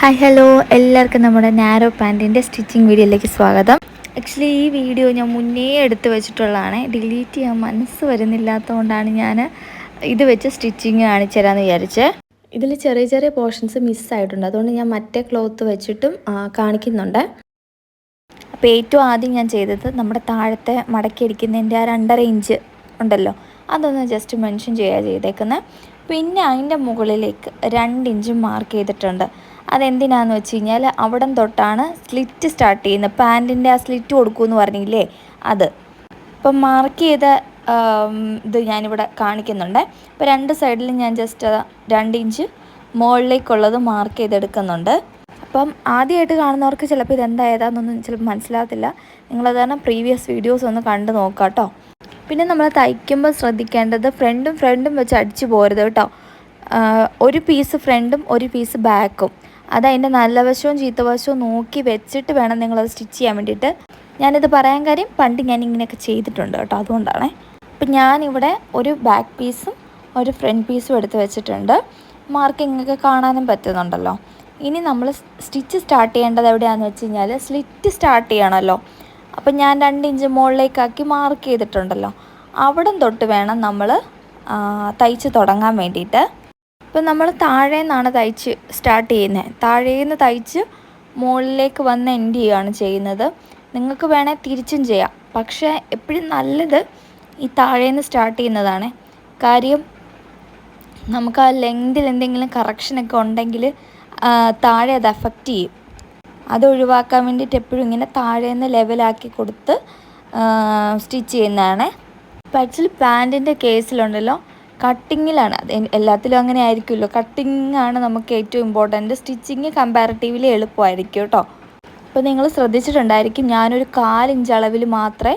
Hi hello, എല്ലാവർക്കും നമ്മുടെ narrow പാൻറ്റിൻ്റെ stitching വീഡിയോയിലേക്ക് സ്വാഗതം. ആക്ച്വലി ഈ വീഡിയോ ഞാൻ മുന്നേ എടുത്ത് വെച്ചിട്ടുള്ളതാണ്. ഡിലീറ്റ് ചെയ്യാൻ മനസ്സ് വരുന്നില്ലാത്തതുകൊണ്ടാണ് ഞാൻ ഇത് വെച്ച് സ്റ്റിച്ചിങ് കാണിച്ചു തരാമെന്ന് വിചാരിച്ചത്. ഇതിൽ ചെറിയ ചെറിയ പോർഷൻസ് മിസ്സായിട്ടുണ്ട്, അതുകൊണ്ട് ഞാൻ മറ്റേ ക്ലോത്ത് വെച്ചിട്ടും കാണിക്കുന്നുണ്ട്. അപ്പോൾ ഏറ്റവും ആദ്യം ഞാൻ ചെയ്തത് നമ്മുടെ താഴത്തെ മടക്കിയടിക്കുന്നതിൻ്റെ ആ 2.5 ഇഞ്ച് ഉണ്ടല്ലോ, അതൊന്ന് ജസ്റ്റ് മെൻഷൻ ചെയ്തേക്കുന്നത്. പിന്നെ അതിൻ്റെ മുകളിലേക്ക് 2 ഇഞ്ച് മാർക്ക് ചെയ്തിട്ടുണ്ട്. അതെന്തിനാന്ന് വെച്ച് കഴിഞ്ഞാൽ അവിടം തൊട്ടാണ് സ്ലിറ്റ് സ്റ്റാർട്ട് ചെയ്യുന്നത്. പാൻറ്റിൻ്റെ ആ സ്ലിറ്റ് കൊടുക്കുമെന്ന് പറഞ്ഞില്ലേ, അത്. അപ്പം മാർക്ക് ചെയ്ത ഇത് ഞാനിവിടെ കാണിക്കുന്നുണ്ട്. അപ്പോൾ 2 സൈഡിലും ഞാൻ ജസ്റ്റ് 2 ഇഞ്ച് മുകളിലേക്കുള്ളത് മാർക്ക് ചെയ്തെടുക്കുന്നുണ്ട്. അപ്പം ആദ്യമായിട്ട് കാണുന്നവർക്ക് ചിലപ്പോൾ ഇതെന്താ ഏതാണെന്നൊന്നും ചിലപ്പോൾ മനസ്സിലാകത്തില്ല. നിങ്ങളത് കാരണം പ്രീവിയസ് വീഡിയോസ് ഒന്ന് കണ്ടു നോക്കാം കേട്ടോ. പിന്നെ നമ്മൾ തയ്ക്കുമ്പോൾ ശ്രദ്ധിക്കേണ്ടത് ഫ്രണ്ടും വെച്ച് അടിച്ചു പോരുത് കേട്ടോ. ഒരു പീസ് ഫ്രണ്ടും ഒരു പീസ് ബാക്കും, അതതിൻ്റെ നല്ല വശവും ചീത്തവശവും നോക്കി വെച്ചിട്ട് വേണം നിങ്ങളത് സ്റ്റിച്ച് ചെയ്യാൻ വേണ്ടിയിട്ട്. ഞാനിത് പറയാൻ കാര്യം പണ്ട് ഞാൻ ഇങ്ങനെയൊക്കെ ചെയ്തിട്ടുണ്ട് കേട്ടോ, അതുകൊണ്ടാണ്. അപ്പം ഞാനിവിടെ ഒരു ബാക്ക് പീസും ഒരു ഫ്രണ്ട് പീസും എടുത്ത് വെച്ചിട്ടുണ്ട്. മാർക്കിങ്ങൊക്കെ കാണാനും പറ്റുന്നുണ്ടല്ലോ. ഇനി നമ്മൾ സ്റ്റിച്ച് സ്റ്റാർട്ട് ചെയ്യേണ്ടത് എവിടെയാണെന്ന് വെച്ച് കഴിഞ്ഞാൽ സ്ലിറ്റ് സ്റ്റാർട്ട് ചെയ്യണമല്ലോ. അപ്പം ഞാൻ 2 ഇഞ്ച് മുകളിലേക്കാക്കി മാർക്ക് ചെയ്തിട്ടുണ്ടല്ലോ, അവിടം തൊട്ട് വേണം നമ്മൾ തയ്ച്ച് തുടങ്ങാൻ വേണ്ടിയിട്ട്. ഇപ്പം നമ്മൾ താഴെ നിന്നാണ് തയ്ച്ച് സ്റ്റാർട്ട് ചെയ്യുന്നത്. താഴേന്ന് തയ്ച്ച് മുകളിലേക്ക് വന്ന് എൻഡ് ചെയ്യുകയാണ് ചെയ്യുന്നത്. നിങ്ങൾക്ക് വേണേൽ തിരിച്ചും ചെയ്യാം, പക്ഷേ എപ്പോഴും നല്ലത് ഈ താഴേന്ന് സ്റ്റാർട്ട് ചെയ്യുന്നതാണ്. കാര്യം നമുക്ക് ആ ലെങ്തിൽ എന്തെങ്കിലും കറക്ഷനൊക്കെ ഉണ്ടെങ്കിൽ താഴെ അത് എഫക്റ്റ് ചെയ്യും. അത് ഒഴിവാക്കാൻ വേണ്ടിയിട്ട് എപ്പോഴും ഇങ്ങനെ താഴേന്ന് ലെവലാക്കി കൊടുത്ത് സ്റ്റിച്ച് ചെയ്യുന്നതാണ്. ഇപ്പോൾ ആക്ച്വലി പാൻറ്റിൻ്റെ കേസിലുണ്ടല്ലോ, കട്ടിങ്ങിലാണ്. അത് എല്ലാത്തിലും അങ്ങനെ ആയിരിക്കുമല്ലോ. കട്ടിങ്ങാണ് നമുക്ക് ഏറ്റവും ഇമ്പോർട്ടൻറ്റ്. സ്റ്റിച്ചിങ് കമ്പാരിറ്റീവ്ലി എളുപ്പമായിരിക്കും കേട്ടോ. അപ്പോൾ നിങ്ങൾ ശ്രദ്ധിച്ചിട്ടുണ്ടായിരിക്കും, ഞാനൊരു 4 ഇഞ്ച് അളവിൽ മാത്രമേ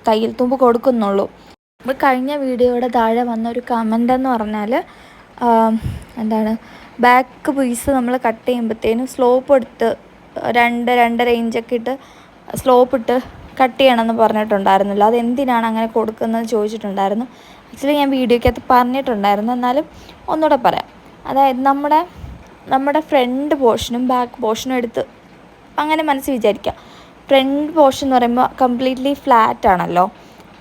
തയ്യൽ തുമ്പ് കൊടുക്കുന്നുള്ളൂ. ഇപ്പോൾ കഴിഞ്ഞ വീഡിയോയുടെ താഴെ വന്ന ഒരു കമൻ്റ് എന്ന് പറഞ്ഞാൽ എന്താണ്, ബാക്ക് പീസ് നമ്മൾ കട്ട് ചെയ്യുമ്പോഴത്തേനും സ്ലോപ്പ് എടുത്ത് 2-2.5 ഇഞ്ചൊക്കെ ഇട്ട് സ്ലോപ്പ് ഇട്ട് കട്ട് ചെയ്യണമെന്ന് പറഞ്ഞിട്ടുണ്ടായിരുന്നല്ലോ. അതെന്തിനാണ് അങ്ങനെ കൊടുക്കുന്നത് ചോദിച്ചിട്ടുണ്ടായിരുന്നു. ആക്ച്വലി ഞാൻ വീഡിയോയ്ക്കകത്ത് പറഞ്ഞിട്ടുണ്ടായിരുന്നു, എന്നാലും ഒന്നുകൂടെ പറയാം. അതായത് നമ്മുടെ ഫ്രണ്ട് പോർഷനും ബാക്ക് പോർഷനും എടുത്ത് അങ്ങനെ മനസ്സിൽ വിചാരിക്കുക. ഫ്രണ്ട് പോർഷൻ എന്ന് പറയുമ്പോൾ കംപ്ലീറ്റ്ലി ഫ്ലാറ്റ് ആണല്ലോ,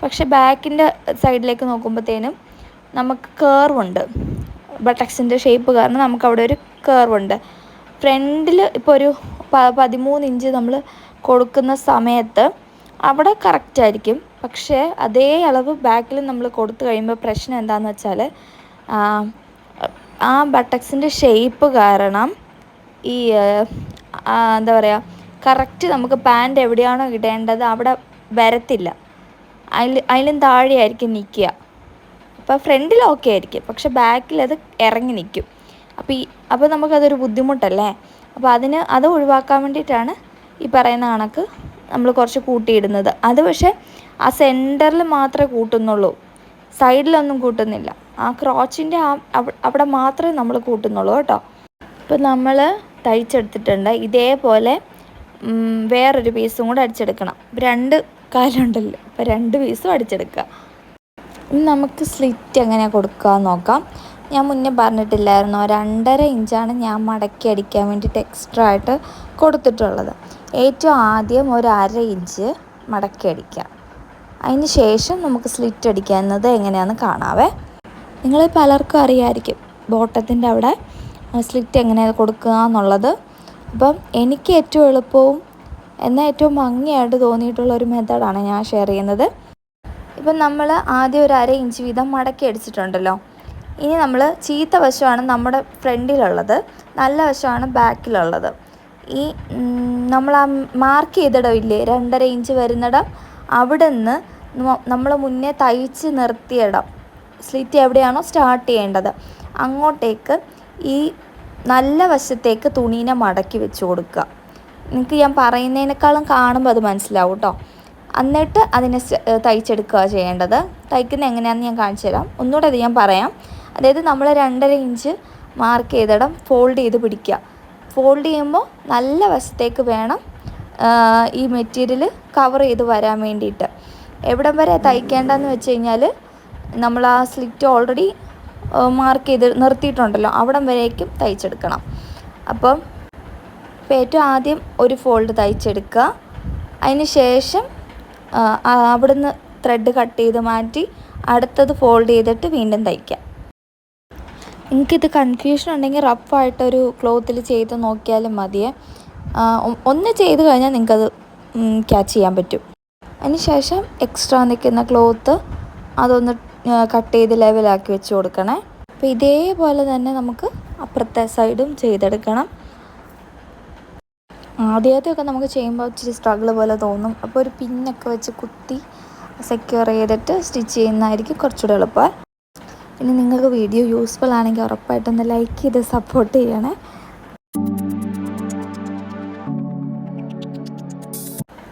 പക്ഷേ ബാക്കിൻ്റെ സൈഡിലേക്ക് നോക്കുമ്പോഴത്തേനും നമുക്ക് കേർവുണ്ട്. ബട്ടക്സിൻ്റെ ഷേപ്പ് കാരണം നമുക്കവിടെ ഒരു കേർവുണ്ട്. ഫ്രണ്ടിൽ ഇപ്പോൾ ഒരു 13 ഇഞ്ച് നമ്മൾ കൊടുക്കുന്ന സമയത്ത് അവിടെ കറക്റ്റായിരിക്കും, പക്ഷേ അതേ അളവ് ബാക്കിൽ നമ്മൾ കൊടുത്തു കഴിയുമ്പോൾ പ്രശ്നം എന്താണെന്ന് വെച്ചാൽ ആ ബട്ടക്സിൻ്റെ ഷേപ്പ് കാരണം ഈ എന്താ പറയുക, കറക്റ്റ് നമുക്ക് പാൻറ്റ് എവിടെയാണോ ഇടേണ്ടത് അവിടെ വരത്തില്ല. അതിലും താഴെയായിരിക്കും നിൽക്കുക. അപ്പോൾ ഫ്രണ്ടിൽ ഓക്കെ ആയിരിക്കും, പക്ഷെ ബാക്കിലത് ഇറങ്ങി നിൽക്കും. അപ്പോൾ നമുക്കതൊരു ബുദ്ധിമുട്ടല്ലേ. അപ്പോൾ അത് ഒഴിവാക്കാൻ വേണ്ടിയിട്ടാണ് ഈ പറയുന്ന കണക്ക് നമ്മൾ കുറച്ച് കൂട്ടിയിടുന്നത്. അത് പക്ഷേ ആ സെൻറ്ററിൽ മാത്രമേ കൂട്ടുന്നുള്ളൂ, സൈഡിലൊന്നും കൂട്ടുന്നില്ല. ആ ക്രോച്ചിൻ്റെ അവിടെ മാത്രമേ നമ്മൾ കൂട്ടുന്നുള്ളൂ കേട്ടോ. ഇപ്പോൾ നമ്മൾ തയ്ച്ചെടുത്തിട്ടുണ്ട്. ഇതേപോലെ വേറൊരു പീസും കൂടെ അടിച്ചെടുക്കണം. 2 കാലുണ്ടല്ലോ, അപ്പോൾ 2 പീസും അടിച്ചെടുക്കുക. ഇനി നമുക്ക് സ്ലിറ്റ് എങ്ങനെയാണ് കൊടുക്കുക എന്ന് നോക്കാം. ഞാൻ മുന്നേ പറഞ്ഞിട്ടില്ലായിരുന്നോ, 2.5 ഇഞ്ചാണ് ഞാൻ മടക്കി അടിക്കാൻ വേണ്ടിയിട്ട് എക്സ്ട്രാ ആയിട്ട് കൊടുത്തിട്ടുള്ളത്. ഏറ്റവും ആദ്യം ഒരു 1/2 ഇഞ്ച് മടക്കി അടിക്കുക. അതിന് ശേഷം നമുക്ക് സ്ലിറ്റ് അടിക്കുന്നത് എങ്ങനെയാണെന്ന് കാണാവേ. നിങ്ങൾ പലർക്കും അറിയാമായിരിക്കും ബോട്ടത്തിൻ്റെ അവിടെ സ്ലിറ്റ് എങ്ങനെയാണ് കൊടുക്കുക എന്നുള്ളത്. അപ്പം എനിക്ക് ഏറ്റവും എളുപ്പവും എന്നാൽ ഏറ്റവും ഭംഗിയായിട്ട് തോന്നിയിട്ടുള്ളൊരു മെത്തേഡാണ് ഞാൻ ഷെയർ ചെയ്യുന്നത്. ഇപ്പം നമ്മൾ ആദ്യം ഒരു 1/2 ഇഞ്ച് വീതം മടക്കി അടിച്ചിട്ടുണ്ടല്ലോ. ഇനി നമ്മൾ ചീത്ത വശമാണ് നമ്മുടെ ഫ്രണ്ടിലുള്ളത്, നല്ല വശമാണ് ബാക്കിലുള്ളത്. ഈ നമ്മൾ ആ മാർക്ക് ചെയ്തിടമില്ലേ 2.5 ഇഞ്ച് വരുന്നിടം, അവിടെ നിന്ന് നമ്മൾ മുന്നേ തയ്ച്ച് നിർത്തിയിടം, സ്ലിറ്റ് എവിടെയാണോ സ്റ്റാർട്ട് ചെയ്യേണ്ടത് അങ്ങോട്ടേക്ക് ഈ നല്ല വശത്തേക്ക് തുണീനെ മടക്കി വെച്ച് കൊടുക്കുക. നിങ്ങൾക്ക് ഞാൻ പറയുന്നതിനേക്കാളും കാണുമ്പോൾ അത് മനസ്സിലാവും കേട്ടോ. എന്നിട്ട് അതിനെ തയ്ച്ചെടുക്കുക ചെയ്യേണ്ടത്. തയ്ക്കുന്നത് എങ്ങനെയാണെന്ന് ഞാൻ കാണിച്ചു തരാം. ഒന്നുകൂടെ അത് ഞാൻ പറയാം. അതായത് നമ്മൾ 2.5 ഇഞ്ച് മാർക്ക് ചെയ്തിടം ഫോൾഡ് ചെയ്ത് പിടിക്കുക. ഫോൾഡ് ചെയ്യുമ്പോൾ നല്ല വശത്തേക്ക് വേണം ഈ മെറ്റീരിയൽ കവർ ചെയ്ത് വരാൻ വേണ്ടിയിട്ട്. എവിടം വരെ തയ്ക്കേണ്ടതെന്ന് വെച്ച് കഴിഞ്ഞാൽ നമ്മൾ ആ സ്ലിറ്റ് ഓൾറെഡി മാർക്ക് ചെയ്ത് നിർത്തിയിട്ടുണ്ടല്ലോ, അവിടം വരേക്കും തയ്ച്ചെടുക്കണം. അപ്പം ഏറ്റവും ആദ്യം ഒരു ഫോൾഡ് തയ്ച്ചെടുക്കുക. അതിന് ശേഷം അവിടുന്ന് ത്രെഡ് കട്ട് ചെയ്ത് മാറ്റി അടുത്തത് ഫോൾഡ് ചെയ്തിട്ട് വീണ്ടും തയ്ക്കാം. നിങ്ങൾക്കിത് കൺഫ്യൂഷൻ ഉണ്ടെങ്കിൽ റഫായിട്ടൊരു ക്ലോത്തിൽ ചെയ്ത് നോക്കിയാലും മതിയേ. ഒന്ന് ചെയ്ത് കഴിഞ്ഞാൽ നിങ്ങൾക്കത് ക്യാച്ച് ചെയ്യാൻ പറ്റും. അതിന് ശേഷം എക്സ്ട്രാ നിൽക്കുന്ന ക്ലോത്ത് അതൊന്ന് കട്ട് ചെയ്ത് ലെവലാക്കി വെച്ച് കൊടുക്കണേ. അപ്പോൾ ഇതേപോലെ തന്നെ നമുക്ക് അപ്പുറത്തെ സൈഡും ചെയ്തെടുക്കണം. ആദ്യമൊക്കെ നമുക്ക് ചെയ്യുമ്പോൾ ഇച്ചിരി സ്ട്രഗിൾ പോലെ തോന്നും. അപ്പോൾ ഒരു പിന്നൊക്കെ വെച്ച് കുത്തി സെക്യൂർ ചെയ്തിട്ട് സ്റ്റിച്ച് ചെയ്യുന്നതായിരിക്കും കുറച്ചുകൂടെ എളുപ്പം. ഇനി നിങ്ങൾക്ക് വീഡിയോ യൂസ്ഫുൾ ആണെങ്കിൽ ഉറപ്പായിട്ടൊന്ന് ലൈക്ക് ചെയ്ത് സപ്പോർട്ട് ചെയ്യണേ.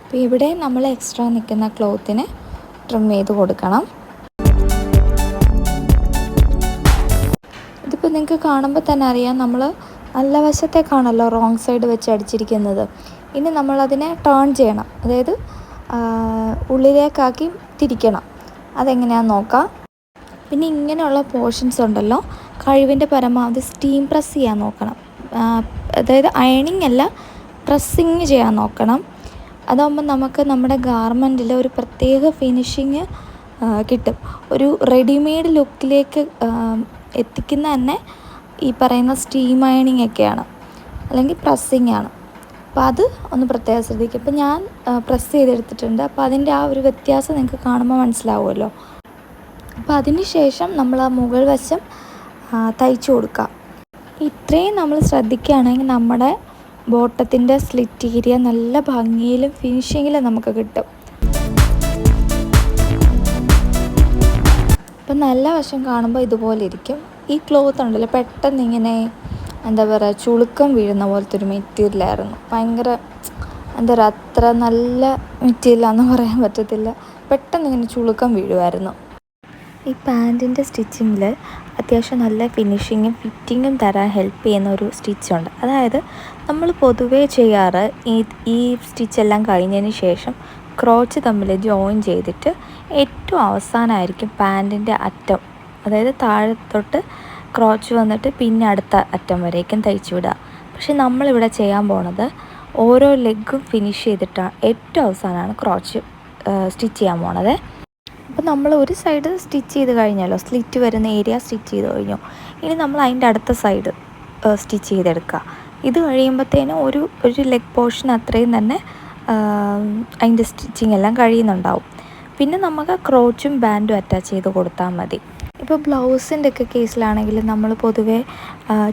അപ്പോൾ ഇവിടെ നമ്മൾ എക്സ്ട്രാ നിൽക്കുന്ന ക്ലോത്തിനെ ട്രിം ചെയ്ത് കൊടുക്കണം. ഇതിപ്പോൾ നിങ്ങൾക്ക് കാണുമ്പോൾ തന്നെ അറിയാം, നമ്മൾ നല്ല വശത്തേക്കാണല്ലോ റോങ് സൈഡ് വെച്ച് അടിച്ചിരിക്കുന്നത്. ഇനി നമ്മളതിനെ ടേൺ ചെയ്യണം, അതായത് ഉള്ളിലേക്കാക്കി തിരിക്കണം. അതെങ്ങനെയാണെന്ന് നോക്കാം. പിന്നെ ഇങ്ങനെയുള്ള പോർഷൻസ് ഉണ്ടല്ലോ, കഴിവിൻ്റെ പരമാവധി സ്റ്റീം പ്രസ് ചെയ്യാൻ നോക്കണം. അതായത് അയണിങ് അല്ല, പ്രസ്സിങ് ചെയ്യാൻ നോക്കണം. അതാകുമ്പോൾ നമുക്ക് നമ്മുടെ ഗാർമെൻറ്റിൽ ഒരു പ്രത്യേക ഫിനിഷിങ് കിട്ടും. ഒരു റെഡിമെയ്ഡ് ലുക്കിലേക്ക് എത്തിക്കുന്ന തന്നെ ഈ പറയുന്ന സ്റ്റീം അയണിങ് ഒക്കെയാണ്, അല്ലെങ്കിൽ പ്രസ്സിങ് ആണ്. അപ്പോൾ അത് ഒന്ന് പ്രത്യേകം ശ്രദ്ധിക്കുക. ഇപ്പോൾ ഞാൻ പ്രസ് ചെയ്തെടുത്തിട്ടുണ്ട്. അപ്പോൾ അതിൻ്റെ ആ ഒരു വ്യത്യാസം നിങ്ങൾക്ക് കാണുമ്പോൾ മനസ്സിലാവുമല്ലോ. അപ്പോൾ അതിന് ശേഷം നമ്മൾ ആ മുകൾ വശം തയ്ച്ചു കൊടുക്കുക. ഇത്രയും നമ്മൾ ശ്രദ്ധിക്കുകയാണെങ്കിൽ നമ്മുടെ ബോട്ടത്തിൻ്റെ സ്ലിറ്റ് ഏരിയ നല്ല ഭംഗിയിലും ഫിനിഷിങ്ങിലും നമുക്ക് കിട്ടും. അപ്പം നല്ല വശം കാണുമ്പോൾ ഇതുപോലെ ഇരിക്കും. ഈ ക്ലോത്ത് ഉണ്ടല്ലോ, പെട്ടെന്ന് ഇങ്ങനെ എന്താ പറയുക, ചുളുക്കം വീഴുന്ന പോലത്തെ ഒരു മെറ്റീരിയലായിരുന്നു. ഭയങ്കര എന്താ പറയുക, അത്ര നല്ല മെറ്റീരിയലാണെന്ന് പറയാൻ പറ്റത്തില്ല. പെട്ടെന്ന് ഇങ്ങനെ ചുളുക്കം വീഴുമായിരുന്നു. ഈ പാൻറ്റിൻ്റെ സ്റ്റിച്ചിങ്ങിൽ അത്യാവശ്യം നല്ല ഫിനിഷിങ്ങും ഫിറ്റിങ്ങും തരാൻ ഹെൽപ്പ് ചെയ്യുന്ന ഒരു സ്റ്റിച്ചുണ്ട്. അതായത് നമ്മൾ പൊതുവേ ചെയ്യാറ് ഈ സ്റ്റിച്ചെല്ലാം കഴിഞ്ഞതിന് ശേഷം ക്രോച്ച് തമ്മിൽ ജോയിൻ ചെയ്തിട്ട് ഏറ്റവും അവസാനമായിരിക്കും പാൻറ്റിൻ്റെ അറ്റം, അതായത് താഴെ തൊട്ട് ക്രോച്ച് വന്നിട്ട് പിന്നെ അടുത്ത അറ്റം വരേക്കും തയ്ച്ചു വിടുക. പക്ഷെ നമ്മളിവിടെ ചെയ്യാൻ പോണത് ഓരോ ലെഗും ഫിനിഷ് ചെയ്തിട്ടാണ് ഏറ്റവും അവസാനമാണ് ക്രോച്ച് സ്റ്റിച്ച് ചെയ്യാൻ പോണത്. അപ്പോൾ നമ്മൾ ഒരു സൈഡ് സ്റ്റിച്ച് ചെയ്ത് കഴിഞ്ഞാലോ, സ്ലിറ്റ് വരുന്ന ഏരിയ സ്റ്റിച്ച് ചെയ്ത് കഴിഞ്ഞു. ഇനി നമ്മൾ അതിൻ്റെ അടുത്ത സൈഡ് സ്റ്റിച്ച് ചെയ്തെടുക്കുക. ഇത് കഴിയുമ്പോഴത്തേനും ഒരു ലെഗ് പോർഷൻ അത്രയും തന്നെ അതിൻ്റെ സ്റ്റിച്ചിങ് എല്ലാം കഴിയുന്നുണ്ടാവും. പിന്നെ നമുക്ക് ക്രോച്ചും ബാൻഡും അറ്റാച്ച് ചെയ്ത് കൊടുത്താൽ മതി. ഇപ്പോൾ ബ്ലൗസിൻ്റെ ഒക്കെ കേസിലാണെങ്കിൽ നമ്മൾ പൊതുവേ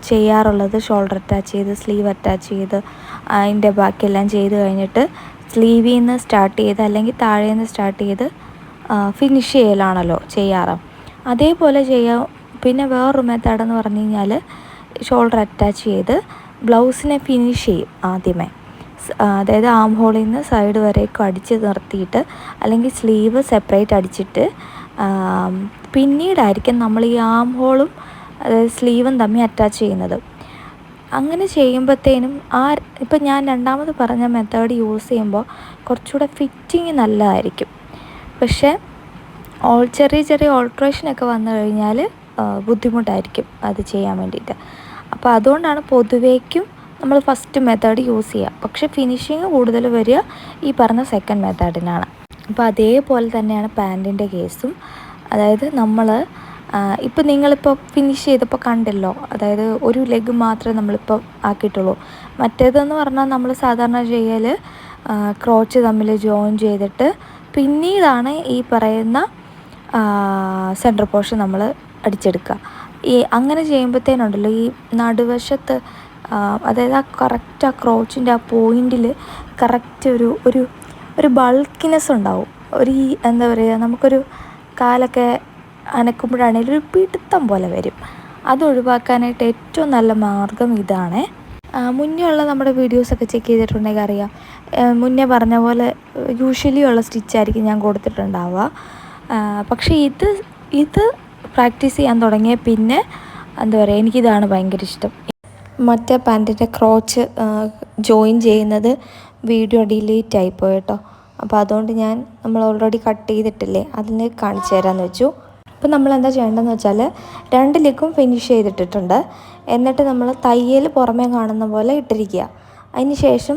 ചെയ്യാറുള്ളത് ഷോൾഡർ അറ്റാച്ച് ചെയ്ത് സ്ലീവ് അറ്റാച്ച് ചെയ്ത് അതിൻ്റെ ബാക്കിയെല്ലാം ചെയ്ത് കഴിഞ്ഞിട്ട് സ്ലീവിൽ നിന്ന് സ്റ്റാർട്ട് ചെയ്ത് അല്ലെങ്കിൽ താഴെ നിന്ന് സ്റ്റാർട്ട് ചെയ്ത് ഫിനിഷ് ചെയ്യലാണല്ലോ ചെയ്യാറ്. അതേപോലെ ചെയ്യാം. പിന്നെ വേറൊരു മെത്തേഡെന്ന് പറഞ്ഞു കഴിഞ്ഞാൽ ഷോൾഡർ അറ്റാച്ച് ചെയ്ത് ബ്ലൗസിനെ ഫിനിഷ് ചെയ്യും ആദ്യമേ. അതായത് ആം ഹോളിൽ നിന്ന് സൈഡ് വരേക്കും അടിച്ച് നിർത്തിയിട്ട് അല്ലെങ്കിൽ സ്ലീവ് സെപ്പറേറ്റ് അടിച്ചിട്ട് പിന്നീടായിരിക്കും നമ്മൾ ഈ ആം ഹോളും അതായത് സ്ലീവും തമ്മിൽ അറ്റാച്ച് ചെയ്യുന്നത്. അങ്ങനെ ചെയ്യുമ്പോഴത്തേനും ഇപ്പം ഞാൻ രണ്ടാമത് പറഞ്ഞ മെത്തേഡ് യൂസ് ചെയ്യുമ്പോൾ കുറച്ചുകൂടെ ഫിറ്റിങ് നല്ലതായിരിക്കും. പക്ഷേ ചെറിയ ഓൾട്രേഷനൊക്കെ വന്നു കഴിഞ്ഞാൽ ബുദ്ധിമുട്ടായിരിക്കും അത് ചെയ്യാൻ വേണ്ടിയിട്ട്. അപ്പോൾ അതുകൊണ്ടാണ് പൊതുവേക്കും നമ്മൾ ഫസ്റ്റ് മെത്തേഡ് യൂസ് ചെയ്യുക. പക്ഷേ ഫിനിഷിങ് കൂടുതൽ വരിക ഈ പറഞ്ഞ സെക്കൻഡ് മെത്തേഡിനാണ്. അപ്പോൾ അതേപോലെ തന്നെയാണ് പാൻറ്റിൻ്റെ കേസും. അതായത് നമ്മൾ ഇപ്പോൾ നിങ്ങളിപ്പോൾ ഫിനിഷ് ചെയ്തപ്പോൾ കണ്ടല്ലോ, അതായത് ഒരു ലെഗ് മാത്രമേ നമ്മളിപ്പോൾ ആക്കിയിട്ടുള്ളൂ. മറ്റേതെന്ന് പറഞ്ഞാൽ നമ്മൾ സാധാരണ ചെയ്യൽ ക്രോച്ച് തമ്മിൽ ജോയിൻ ചെയ്തിട്ട് പിന്നീടാണ് ഈ പറയുന്ന സെൻറ്റർ പോർഷൻ നമ്മൾ അടിച്ചെടുക്കുക. അങ്ങനെ ചെയ്യുമ്പോഴത്തേനുണ്ടല്ലോ ഈ നടുവശത്ത് അതായത് കറക്റ്റ് ക്രോച്ചിൻ്റെ പോയിൻറ്റിൽ കറക്റ്റ് ഒരു ബൾക്കിനെസ് ഉണ്ടാവും. എന്താ പറയുക, നമുക്കൊരു കാലൊക്കെ അനക്കുമ്പോഴാണെങ്കിലും ഒരു പിടുത്തം പോലെ വരും. അത് ഒഴിവാക്കാനായിട്ട് ഏറ്റവും നല്ല മാർഗം ഇതാണ്. മുന്നേ ഉള്ള നമ്മുടെ വീഡിയോസൊക്കെ ചെക്ക് ചെയ്തിട്ടുണ്ടെങ്കിൽ അറിയാം, മുന്നേ പറഞ്ഞ പോലെ യൂഷ്വലി ഉള്ള സ്റ്റിച്ചായിരിക്കും ഞാൻ കൊടുത്തിട്ടുണ്ടാവുക. പക്ഷേ ഇത് പ്രാക്ടീസ് ചെയ്യാൻ തുടങ്ങിയ പിന്നെ എന്താ പറയുക, എനിക്കിതാണ് ഭയങ്കര ഇഷ്ടം. മറ്റേ പാൻറ്റിൻ്റെ ക്രോച്ച് ജോയിൻ ചെയ്യുന്നത് വീഡിയോ ഡിലീറ്റ് ആയിപ്പോയി കേട്ടോ. അപ്പോൾ അതുകൊണ്ട് നമ്മൾ ഓൾറെഡി കട്ട് ചെയ്തിട്ടില്ലേ, അതിന് കാണിച്ചു തരാമെന്ന് വെച്ചു. അപ്പോൾ നമ്മൾ എന്താ ചെയ്യേണ്ടതെന്ന് വെച്ചാൽ 2 ലെഗും ഫിനിഷ് ചെയ്തിട്ടിട്ടുണ്ട്. എന്നിട്ട് നമ്മൾ തയ്യൽ പുറമേ കാണുന്ന പോലെ ഇട്ടിരിക്കുക. അതിന് ശേഷം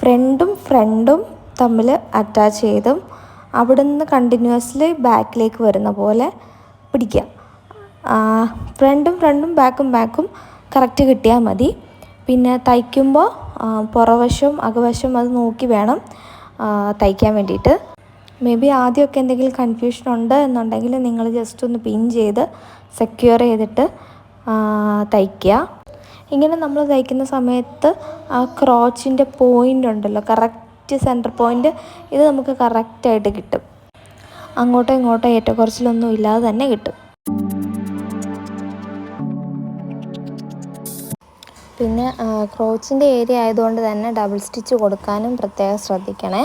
ഫ്രണ്ടും തമ്മിൽ അറ്റാച്ച് ചെയ്തും അവിടെ നിന്ന് കണ്ടിന്യൂസ്ലി ബാക്കിലേക്ക് വരുന്ന പോലെ പിടിക്കുക. ഫ്രണ്ടും ബാക്കും കറക്റ്റ് കിട്ടിയാൽ മതി. പിന്നെ തയ്ക്കുമ്പോൾ പുറവശവും അകവശവും അത് നോക്കി വേണം തയ്ക്കാൻ വേണ്ടിയിട്ട്. മേ ബി ആദ്യമൊക്കെ എന്തെങ്കിലും കൺഫ്യൂഷൻ ഉണ്ട് എന്നുണ്ടെങ്കിൽ നിങ്ങൾ ജസ്റ്റ് ഒന്ന് പിൻ ചെയ്ത് സെക്യൂർ ചെയ്തിട്ട് തയ്ക്കുക. ഇങ്ങനെ നമ്മൾ തയ്ക്കുന്ന സമയത്ത് ആ ക്രോച്ചിൻ്റെ പോയിൻ്റ് ഉണ്ടല്ലോ, കറക്റ്റ് സെൻറ്റർ പോയിൻ്റ്, ഇത് നമുക്ക് കറക്റ്റായിട്ട് കിട്ടും. അങ്ങോട്ടോ ഇങ്ങോട്ടോ ഏറ്റക്കുറച്ചിലൊന്നും ഇല്ലാതെ തന്നെ കിട്ടും. പിന്നെ ക്രോച്ചിൻ്റെ ഏരിയ ആയതുകൊണ്ട് തന്നെ ഡബിൾ സ്റ്റിച്ച് കൊടുക്കാനും പ്രത്യേകം ശ്രദ്ധിക്കണേ.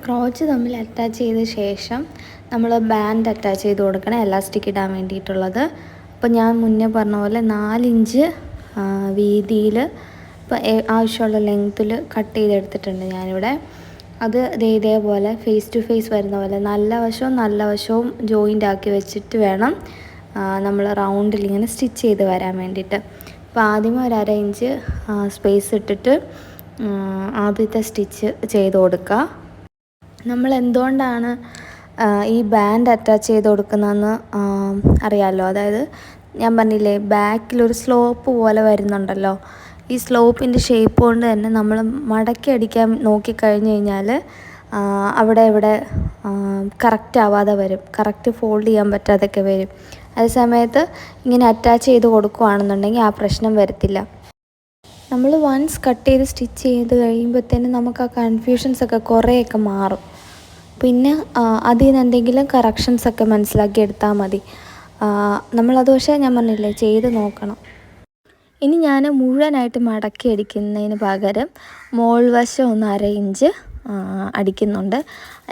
ക്രോച്ച് തമ്മിൽ അറ്റാച്ച് ചെയ്ത ശേഷം നമ്മൾ ബാൻഡ് അറ്റാച്ച് ചെയ്ത് കൊടുക്കണം, എലാസ്റ്റിക് ഇടാൻ വേണ്ടിയിട്ടുള്ളത്. അപ്പോൾ ഞാൻ മുന്നേ പറഞ്ഞ പോലെ 4 ഇഞ്ച് വീതിയിൽ ഇപ്പോൾ ആവശ്യമുള്ള ലെങ്ത്തിൽ കട്ട് ചെയ്തെടുത്തിട്ടുണ്ട് ഞാനിവിടെ. അത് ഇതേപോലെ ഫേസ് ടു ഫേസ് വരുന്ന പോലെ നല്ല വശവും ജോയിൻ്റ് ആക്കി വെച്ചിട്ട് വേണം നമ്മൾ റൗണ്ടിൽ ഇങ്ങനെ സ്റ്റിച്ച് ചെയ്ത് വരാൻ വേണ്ടിയിട്ട്. അപ്പോൾ ആദ്യമേ ഒരു 1/2 ഇഞ്ച് സ്പേസ് ഇട്ടിട്ട് ആദ്യത്തെ സ്റ്റിച്ച് ചെയ്ത് കൊടുക്കുക. നമ്മൾ എന്തുകൊണ്ടാണ് ഈ ബാൻഡ് അറ്റാച്ച് ചെയ്ത് കൊടുക്കുന്നതെന്ന് അറിയാമല്ലോ. അതായത് ഞാൻ പറഞ്ഞില്ലേ, ബാക്കിലൊരു സ്ലോപ്പ് പോലെ വരുന്നുണ്ടല്ലോ. ഈ സ്ലോപ്പിൻ്റെ ഷേപ്പ് കൊണ്ട് തന്നെ നമ്മൾ മടക്കി അടിക്കാൻ നോക്കിക്കഴിഞ്ഞ് കഴിഞ്ഞാൽ ഇവിടെ കറക്റ്റ് ആവാതെ വരും, കറക്റ്റ് ഫോൾഡ് ചെയ്യാൻ പറ്റാതൊക്കെ വരും. അതേ സമയത്ത് ഇങ്ങനെ അറ്റാച്ച് ചെയ്ത് കൊടുക്കുകയാണെന്നുണ്ടെങ്കിൽ ആ പ്രശ്നം വരത്തില്ല. നമ്മൾ വൺസ് കട്ട് ചെയ്ത് സ്റ്റിച്ച് ചെയ്ത് കഴിയുമ്പോഴത്തേനും നമുക്ക് ആ കൺഫ്യൂഷൻസൊക്കെ കുറേയൊക്കെ മാറും. പിന്നെ അതിൽ നിന്ന് എന്തെങ്കിലും കറക്ഷൻസൊക്കെ മനസ്സിലാക്കി എടുത്താൽ മതി. നമ്മളത് പക്ഷേ ഞാൻ പറഞ്ഞില്ലേ, ചെയ്ത് നോക്കണം. ഇനി ഞാൻ മുഴുവനായിട്ട് മടക്കി അടിക്കുന്നതിന് പകരം മോൾ വശം 1/2 ഇഞ്ച് അടിക്കുന്നുണ്ട്.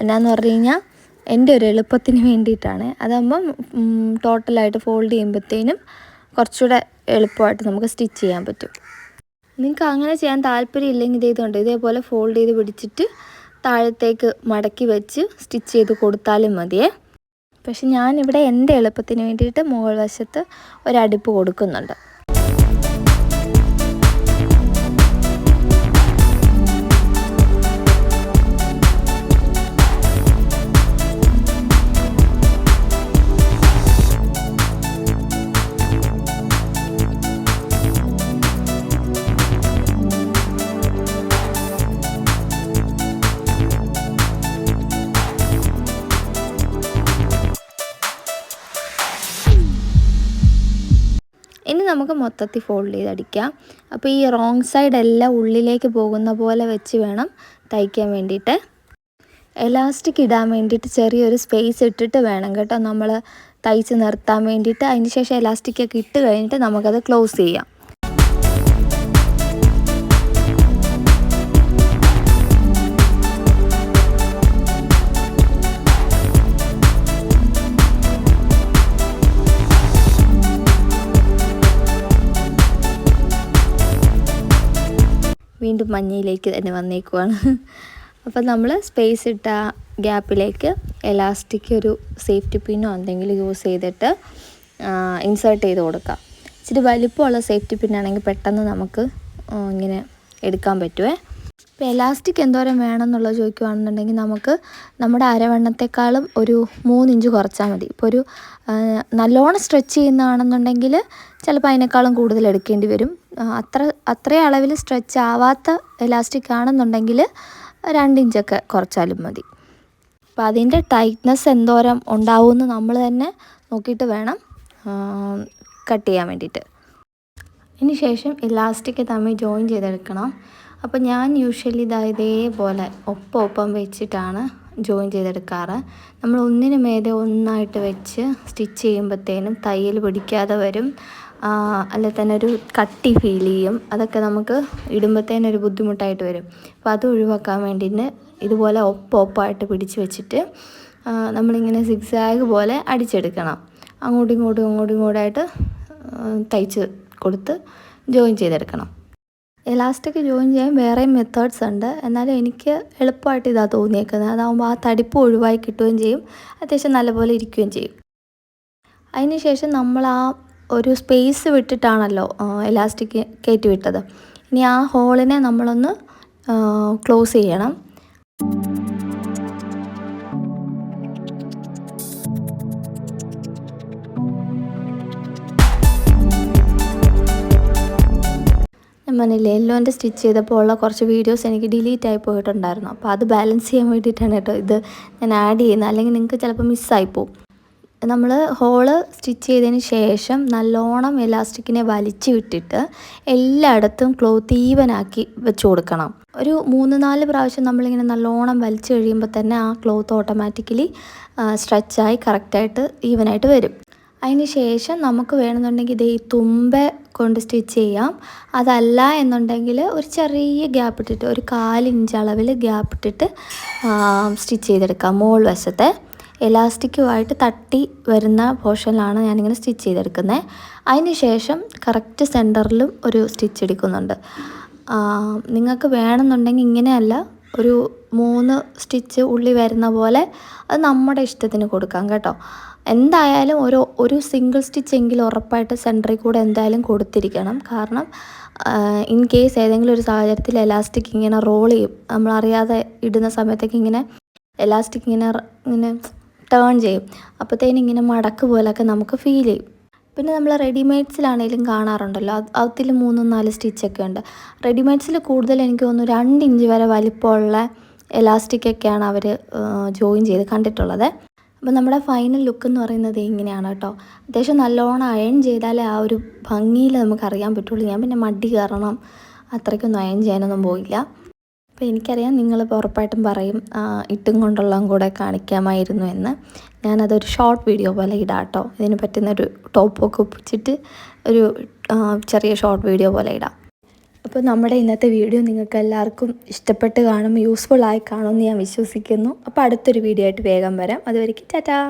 എന്നാന്ന് പറഞ്ഞു കഴിഞ്ഞാൽ എൻ്റെ ഒരു എളുപ്പത്തിന് വേണ്ടിയിട്ടാണ്. അതാകുമ്പം ടോട്ടലായിട്ട് ഫോൾഡ് ചെയ്യുമ്പോഴത്തേനും കുറച്ചുകൂടെ എളുപ്പമായിട്ട് നമുക്ക് സ്റ്റിച്ച് ചെയ്യാൻ പറ്റും. നിങ്ങൾക്ക് അങ്ങനെ ചെയ്യാൻ താല്പര്യം ഇല്ലെങ്കിൽ ഇതേപോലെ ഫോൾഡ് ചെയ്ത് പിടിച്ചിട്ട് താഴത്തേക്ക് മടക്കി വെച്ച് സ്റ്റിച്ച് ചെയ്ത് കൊടുത്താലും മതിയേ. പക്ഷെ ഞാനിവിടെ എൻ്റെ എളുപ്പത്തിന് വേണ്ടിയിട്ട് മുകൾ വശത്ത് ഒരടിപ്പ് കൊടുക്കുന്നുണ്ട്. ഇനി നമുക്ക് മൊത്തത്തിൽ ഫോൾഡ് ചെയ്തടിക്കാം. അപ്പോൾ ഈ റോങ് സൈഡ് എല്ലാം ഉള്ളിലേക്ക് പോകുന്ന പോലെ വെച്ച് വേണം തയ്ക്കാൻ വേണ്ടിയിട്ട്. എലാസ്റ്റിക് ഇടാൻ വേണ്ടിയിട്ട് ചെറിയൊരു സ്പേസ് ഇട്ടിട്ട് വേണം കേട്ടോ നമ്മൾ തയ്ച്ച് നിർത്താൻ വേണ്ടിയിട്ട്. അതിന് ശേഷം എലാസ്റ്റിക്കൊക്കെ ഇട്ട് കഴിഞ്ഞിട്ട് നമുക്കത് ക്ലോസ് ചെയ്യാം. വീണ്ടും മഞ്ഞയിലേക്ക് തന്നെ വന്നേക്കുവാണ്. അപ്പോൾ നമ്മൾ സ്പേസ് ഇട്ട ഗ്യാപ്പിലേക്ക് എലാസ്റ്റിക് ഒരു സേഫ്റ്റി പിന്നോ എന്തെങ്കിലും യൂസ് ചെയ്തിട്ട് ഇൻസേർട്ട് ചെയ്ത് കൊടുക്കാം. ഇച്ചിരി വലിപ്പമുള്ള സേഫ്റ്റി പിന്നാണെങ്കിൽ പെട്ടെന്ന് നമുക്ക് ഇങ്ങനെ എടുക്കാൻ പറ്റുമേ. ഇപ്പോൾ എലാസ്റ്റിക് എന്തോരം വേണമെന്നുള്ളത് ചോദിക്കുകയാണെന്നുണ്ടെങ്കിൽ നമുക്ക് നമ്മുടെ അരവണ്ണത്തെക്കാളും ഒരു 3 ഇഞ്ച് കുറച്ചാൽ മതി. ഇപ്പോൾ ഒരു നല്ലോണം സ്ട്രെച്ച് ചെയ്യുന്നതാണെന്നുണ്ടെങ്കിൽ ചിലപ്പോൾ അതിനേക്കാളും കൂടുതൽ എടുക്കേണ്ടി വരും. അത്രയും അളവിൽ സ്ട്രെച്ച് ആവാത്ത എലാസ്റ്റിക് ആണെന്നുണ്ടെങ്കിൽ 2 ഇഞ്ചൊക്കെ കുറച്ചാലും മതി. അപ്പോൾ അതിൻ്റെ ടൈറ്റ്നെസ് എന്തോരം ഉണ്ടാവുമെന്ന് നമ്മൾ തന്നെ നോക്കിയിട്ട് വേണം കട്ട് ചെയ്യാൻ വേണ്ടിയിട്ട്. ഇനി ശേഷം ഇലാസ്റ്റിക് തമ്മിൽ ജോയിൻ ചെയ്തെടുക്കണം. അപ്പോൾ ഞാൻ യൂഷ്വലി ഇതേപോലെ ഒപ്പം വെച്ചിട്ടാണ് ജോയിൻ ചെയ്തെടുക്കാറ്. നമ്മൾ ഒന്നിനു മേലെ ഒന്നായിട്ട് വെച്ച് സ്റ്റിച്ച് ചെയ്യുമ്പോഴത്തേനും തയ്യൽ പിടിക്കാതെ വരും, അല്ലെ തന്നെ ഒരു കട്ടി ഫീൽ ചെയ്യും. അതൊക്കെ നമുക്ക് ഇടുമ്പോഴത്തേനൊരു ബുദ്ധിമുട്ടായിട്ട് വരും. അപ്പോൾ അത് ഒഴിവാക്കാൻ വേണ്ടിയിട്ട് ഇതുപോലെ ഒപ്പമായിട്ട് പിടിച്ച് വെച്ചിട്ട് നമ്മളിങ്ങനെ സിഗ്സാഗ് പോലെ അടിച്ചെടുക്കണം. അങ്ങോട്ടും ഇങ്ങോട്ടായിട്ട് തയ്ച്ച് കൊടുത്ത് ജോയിൻ ചെയ്തെടുക്കണം. എലാസ്റ്റിക് ജോയിൻ ചെയ്യാൻ വേറെയും മെത്തേഡ്സ് ഉണ്ട്. എന്നാലും എനിക്ക് എളുപ്പമായിട്ട് ഇതാ തോന്നിയേക്കുന്നത്. അതാകുമ്പോൾ ആ തടിപ്പ് ഒഴിവായി കിട്ടുകയും ചെയ്യും, അത്യാവശ്യം നല്ലപോലെ ഇരിക്കുകയും ചെയ്യും. അതിന് ശേഷം നമ്മൾ ആ ഒരു സ്പേസ് വിട്ടിട്ടാണല്ലോ എലാസ്റ്റിക് കയറ്റി വിട്ടത്. ഇനി ആ ഹോളിനെ നമ്മളൊന്ന് ക്ലോസ് ചെയ്യണം. മനസ്സിലെ യെല്ലോൻ്റെ സ്റ്റിച്ച് ചെയ്തപ്പോൾ ഉള്ള കുറച്ച് വീഡിയോസ് എനിക്ക് ഡിലീറ്റ് ആയി പോയിട്ടുണ്ടായിരുന്നു. അപ്പോൾ അത് ബാലൻസ് ചെയ്യാൻ വേണ്ടിയിട്ടാണ് കേട്ടോ ഇത് ഞാൻ ആഡ് ചെയ്യുന്നത്. അല്ലെങ്കിൽ നിങ്ങൾക്ക് ചിലപ്പോൾ മിസ്സായി പോകും. നമ്മൾ ഹോള് സ്റ്റിച്ച് ചെയ്തതിന് ശേഷം നല്ലോണം എലാസ്റ്റിക്കിനെ വലിച്ചു വിട്ടിട്ട് എല്ലായിടത്തും ക്ലോത്ത് ഈവനാക്കി വെച്ച് കൊടുക്കണം. ഒരു 3-4 പ്രാവശ്യം നമ്മളിങ്ങനെ നല്ലോണം വലിച്ചു കഴിയുമ്പോൾ തന്നെ ആ ക്ലോത്ത് ഓട്ടോമാറ്റിക്കലി സ്ട്രെച്ചായി കറക്റ്റായിട്ട് ഈവനായിട്ട് വരും. അതിന് ശേഷം നമുക്ക് വേണമെന്നുണ്ടെങ്കിൽ ഇതേ തുമ്പ കൊണ്ട് സ്റ്റിച്ച് ചെയ്യാം. അതല്ല എന്നുണ്ടെങ്കിൽ ഒരു ചെറിയ ഗ്യാപ്പ് ഇട്ടിട്ട് ഒരു 1/4 ഇഞ്ച് അളവിൽ ഗ്യാപ്പ് ഇട്ടിട്ട് സ്റ്റിച്ച് ചെയ്തെടുക്കാം. മോൾ വശത്തെ എലാസ്റ്റിക്കുമായിട്ട് തട്ടി വരുന്ന പോർഷനിലാണ് ഞാനിങ്ങനെ സ്റ്റിച്ച് ചെയ്തെടുക്കുന്നത്. അതിന് ശേഷം കറക്റ്റ് സെൻറ്ററിലും ഒരു സ്റ്റിച്ച് എടുക്കുന്നുണ്ട്. നിങ്ങൾക്ക് വേണമെന്നുണ്ടെങ്കിൽ ഇങ്ങനെയല്ല, ഒരു 3 സ്റ്റിച്ച് ഉള്ളി വരുന്ന പോലെ അത് നമ്മുടെ ഇഷ്ടത്തിന് കൊടുക്കാം കേട്ടോ. എന്തായാലും ഒരു സിംഗിൾ സ്റ്റിച്ച് എങ്കിലും ഉറപ്പായിട്ട് സെൻറ്ററിൽ കൂടെ എന്തായാലും കൊടുത്തിരിക്കണം. കാരണം ഇൻ കേസ് ഏതെങ്കിലും ഒരു സാഹചര്യത്തിൽ എലാസ്റ്റിക് ഇങ്ങനെ റോൾ ചെയ്യും, നമ്മളറിയാതെ ഇടുന്ന സമയത്തേക്ക് ഇങ്ങനെ എലാസ്റ്റിക് ഇങ്ങനെ ടേൺ ചെയ്യും. അപ്പോഴത്തേനും ഇങ്ങനെ മടക്ക് പോലൊക്കെ നമുക്ക് ഫീൽ ചെയ്യും. പിന്നെ നമ്മൾ റെഡിമെയ്ഡ്സിലാണെങ്കിലും കാണാറുണ്ടല്ലോ, അതിൽ 3-4 സ്റ്റിച്ചൊക്കെ ഉണ്ട്. റെഡിമെയ്ഡ്സിൽ കൂടുതൽ എനിക്ക് തോന്നുന്നു 2 ഇഞ്ച് വരെ വലിപ്പമുള്ള എലാസ്റ്റിക്കൊക്കെയാണ് അവർ ജോയിൻ ചെയ്ത് കണ്ടിട്ടുള്ളത്. അപ്പോൾ നമ്മുടെ ഫൈനൽ ലുക്ക് എന്ന് പറയുന്നത് ഇങ്ങനെയാണ് കേട്ടോ. അത്യാവശ്യം നല്ലോണം അയൺ ചെയ്താലേ ആ ഒരു ഭംഗിയിൽ നമുക്കറിയാൻ പറ്റുള്ളൂ. ഞാൻ പിന്നെ മടി കാരണം അത്രയ്ക്കൊന്നും അയൺ ചെയ്യാനൊന്നും പോയില്ല. അപ്പോൾ എനിക്കറിയാം നിങ്ങളിപ്പോൾ ഉറപ്പായിട്ടും പറയും ഇട്ടും കൊണ്ടുള്ളതും കൂടെ കാണിക്കാമായിരുന്നു എന്ന്. ഞാനതൊരു ഷോർട്ട് വീഡിയോ പോലെ ഇടാം കേട്ടോ. ഇതിന് പറ്റുന്നൊരു ടോപ്പൊക്കെ ഒപ്പിച്ചിട്ട് ഒരു ചെറിയ ഷോർട്ട് വീഡിയോ പോലെ ഇടാം. അപ്പോൾ നമ്മുടെ ഇന്നത്തെ വീഡിയോ നിങ്ങൾക്ക് എല്ലാവർക്കും ഇഷ്ടപ്പെട്ട് കാണും, യൂസ്ഫുൾ ആയി കാണുമെന്ന് ഞാൻ വിശ്വസിക്കുന്നു. അപ്പോൾ അടുത്തൊരു വീഡിയോ ആയിട്ട് വേഗം വരാം. അതുവരെയ്ക്ക് ടാറ്റാ.